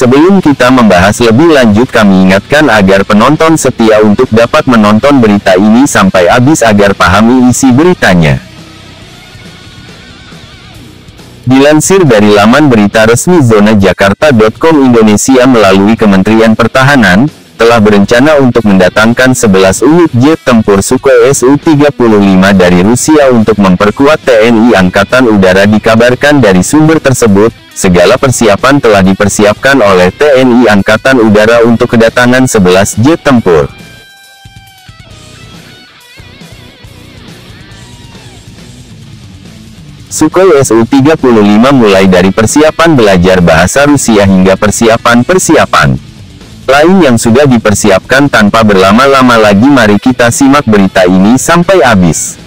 Sebelum kita membahas lebih lanjut, kami ingatkan agar penonton setia untuk dapat menonton berita ini sampai habis agar pahami isi beritanya. Dilansir dari laman berita resmi zonajakarta.com, Indonesia melalui Kementerian Pertahanan, telah berencana untuk mendatangkan 11 unit jet tempur Sukhoi Su-35 dari Rusia untuk memperkuat TNI Angkatan Udara. Dikabarkan dari sumber tersebut, segala persiapan telah dipersiapkan oleh TNI Angkatan Udara untuk kedatangan 11 jet tempur. Sukhoi Su-35 mulai dari persiapan belajar bahasa Rusia hingga persiapan lain yang sudah dipersiapkan. Tanpa berlama-lama lagi, mari kita simak berita ini sampai habis.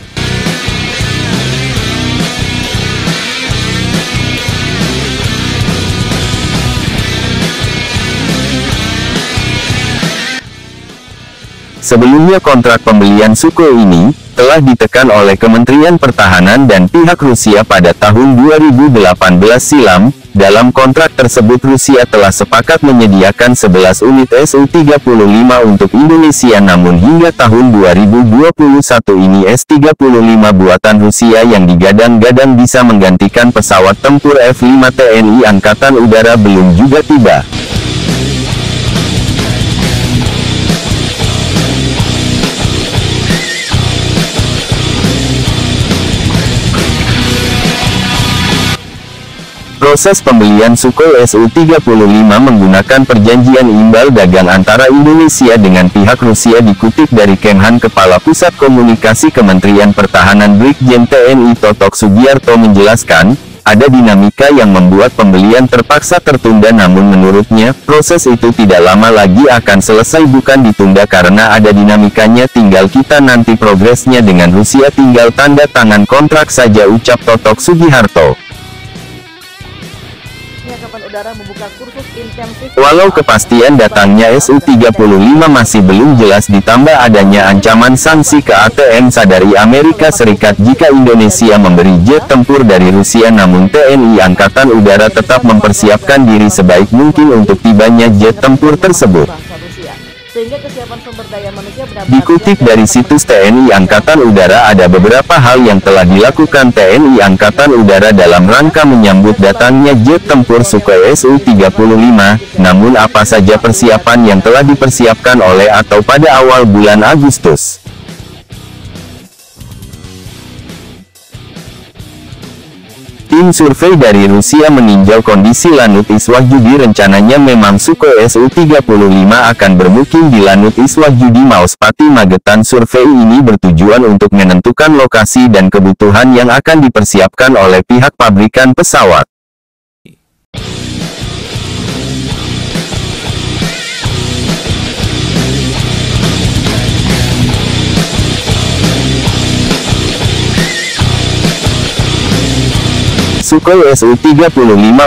Sebelumnya kontrak pembelian Sukhoi ini telah ditekan oleh Kementerian Pertahanan dan pihak Rusia pada tahun 2018 silam. Dalam kontrak tersebut, Rusia telah sepakat menyediakan 11 unit Su-35 untuk Indonesia, namun hingga tahun 2021 ini S-35 buatan Rusia yang digadang-gadang bisa menggantikan pesawat tempur F-5 TNI Angkatan Udara belum juga tiba. Proses pembelian Sukhoi Su-35 menggunakan perjanjian imbal dagang antara Indonesia dengan pihak Rusia. Dikutip dari Kemhan, Kepala Pusat Komunikasi Kementerian Pertahanan Brigjen TNI Totok Sugiyarto menjelaskan, ada dinamika yang membuat pembelian terpaksa tertunda, namun menurutnya, proses itu tidak lama lagi akan selesai, bukan ditunda karena ada dinamikanya, tinggal kita nanti progresnya dengan Rusia, tinggal tanda tangan kontrak saja, ucap Totok Sugiharto. Walau kepastian datangnya Su-35 masih belum jelas, ditambah adanya ancaman sanksi ke ATM dari Amerika Serikat jika Indonesia memberi jet tempur dari Rusia, namun TNI Angkatan Udara tetap mempersiapkan diri sebaik mungkin untuk tibanya jet tempur tersebut. Dikutip dari situs TNI Angkatan Udara, ada beberapa hal yang telah dilakukan TNI Angkatan Udara dalam rangka menyambut datangnya jet tempur Sukhoi Su-35, namun apa saja persiapan yang telah dipersiapkan oleh atau pada awal bulan Agustus. Tim survei dari Rusia meninjau kondisi Lanut Iswahyudi. Rencananya memang Sukhoi Su-35 akan bermukim di Lanut Iswahyudi, Mauspati, Magetan. Survei ini bertujuan untuk menentukan lokasi dan kebutuhan yang akan dipersiapkan oleh pihak pabrikan pesawat. Sukhoi Su-35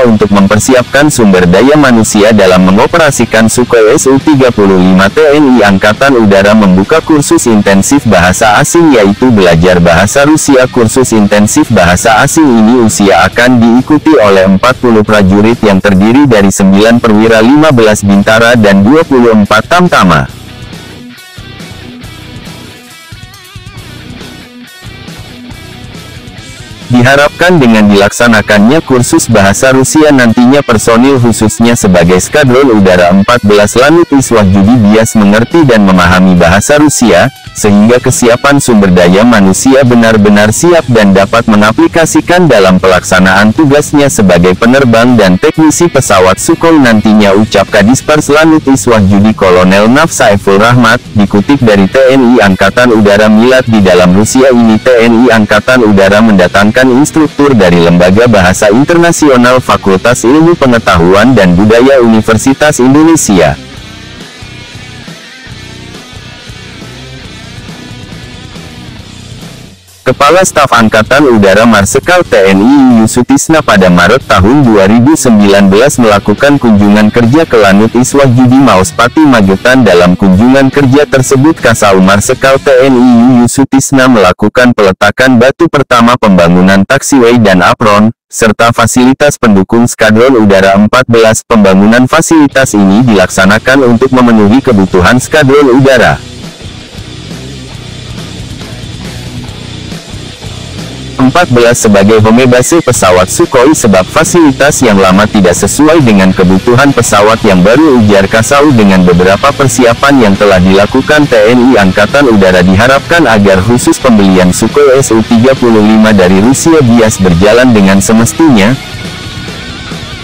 untuk mempersiapkan sumber daya manusia dalam mengoperasikan Sukhoi Su-35. TNI Angkatan Udara membuka kursus intensif bahasa asing, yaitu belajar bahasa Rusia. Kursus intensif bahasa asing ini usia akan diikuti oleh 40 prajurit yang terdiri dari 9 perwira, 15 bintara, dan 24 tamtama. Diharapkan dengan dilaksanakannya kursus bahasa Rusia nantinya personil khususnya sebagai Skadron Udara 14 Lanut Iswahyudi bias mengerti dan memahami bahasa Rusia, sehingga kesiapan sumber daya manusia benar-benar siap dan dapat mengaplikasikan dalam pelaksanaan tugasnya sebagai penerbang dan teknisi pesawat Sukhoi nantinya, ucap Kadispers Lanut Iswahyudi Kolonel Naf Saiful Rahmat. Dikutip dari TNI Angkatan Udara Milat, di dalam Rusia ini TNI Angkatan Udara mendatangkan instruktur dari Lembaga Bahasa Internasional Fakultas Ilmu Pengetahuan dan Budaya Universitas Indonesia. Kepala Staf Angkatan Udara Marsikal TNI Yusutisna pada Maret tahun 2019 melakukan kunjungan kerja ke Lanut Iswah-Judi Maospati Magetan. Dalam kunjungan kerja tersebut Kasau Marsikal TNI Yusutisna melakukan peletakan batu pertama pembangunan taxiway dan apron, serta fasilitas pendukung Skadron Udara 14. Pembangunan fasilitas ini dilaksanakan untuk memenuhi kebutuhan Skadron Udara 14 sebagai home base pesawat Sukhoi sebab fasilitas yang lama tidak sesuai dengan kebutuhan pesawat yang baru, ujar Kasau. Dengan beberapa persiapan yang telah dilakukan TNI Angkatan Udara diharapkan agar khusus pembelian Sukhoi Su-35 dari Rusia Bias berjalan dengan semestinya.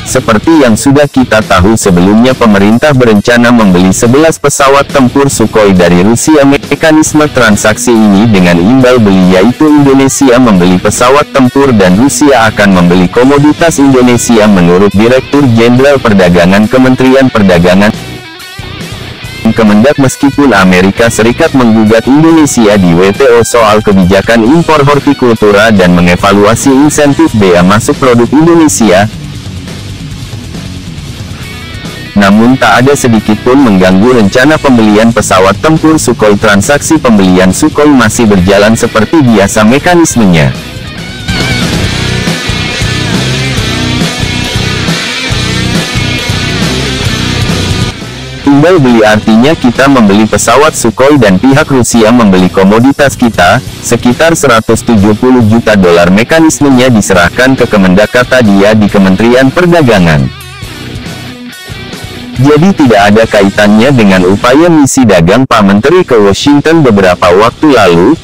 Seperti yang sudah kita tahu sebelumnya, pemerintah berencana membeli 11 pesawat tempur Sukhoi dari Rusia. Mekanisme transaksi ini dengan imbal beli, yaitu Indonesia membeli pesawat tempur dan Rusia akan membeli komoditas Indonesia, menurut Direktur Jenderal Perdagangan Kementerian Perdagangan Kemendak. Meskipun Amerika Serikat menggugat Indonesia di WTO soal kebijakan impor hortikultura dan mengevaluasi insentif bea masuk produk Indonesia, namun tak ada sedikit pun mengganggu rencana pembelian pesawat tempur Sukhoi. Transaksi pembelian Sukhoi masih berjalan seperti biasa mekanismenya. Imbal beli artinya kita membeli pesawat Sukhoi dan pihak Rusia membeli komoditas kita, sekitar 170 juta dolar. Mekanismenya diserahkan ke Kemendak, kata dia di Kementerian Perdagangan. Jadi tidak ada kaitannya dengan upaya misi dagang Pak Menteri ke Washington beberapa waktu lalu.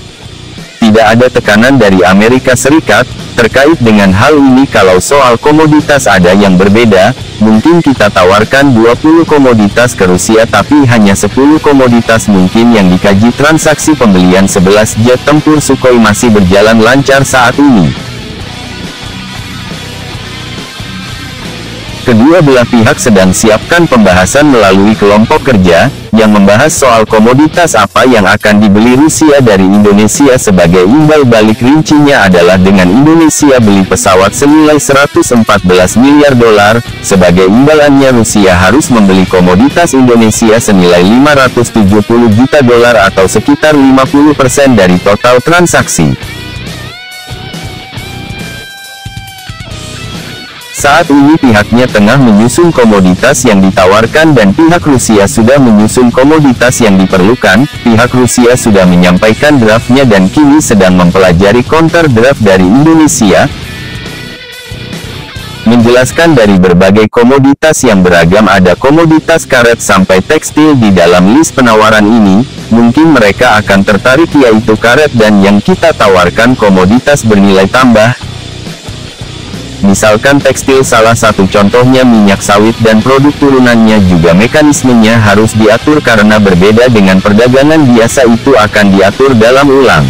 Tidak ada tekanan dari Amerika Serikat terkait dengan hal ini. Kalau soal komoditas ada yang berbeda, mungkin kita tawarkan 20 komoditas ke Rusia tapi hanya 10 komoditas mungkin yang dikaji. Transaksi pembelian 11 jet tempur Sukhoi masih berjalan lancar saat ini. Kedua belah pihak sedang siapkan pembahasan melalui kelompok kerja, yang membahas soal komoditas apa yang akan dibeli Rusia dari Indonesia sebagai imbal balik. Rincinya adalah dengan Indonesia beli pesawat senilai 114 miliar dolar, sebagai imbalannya Rusia harus membeli komoditas Indonesia senilai 570 juta dolar atau sekitar 50% dari total transaksi. Saat ini pihaknya tengah menyusun komoditas yang ditawarkan dan pihak Rusia sudah menyusun komoditas yang diperlukan. Pihak Rusia sudah menyampaikan draftnya dan kini sedang mempelajari counter draft dari Indonesia. Menjelaskan dari berbagai komoditas yang beragam, ada komoditas karet sampai tekstil di dalam list penawaran ini. Mungkin mereka akan tertarik, yaitu karet, dan yang kita tawarkan komoditas bernilai tambah. Misalkan tekstil, salah satu contohnya minyak sawit dan produk turunannya juga mekanismenya harus diatur karena berbeda dengan perdagangan biasa, itu akan diatur dalam ulang.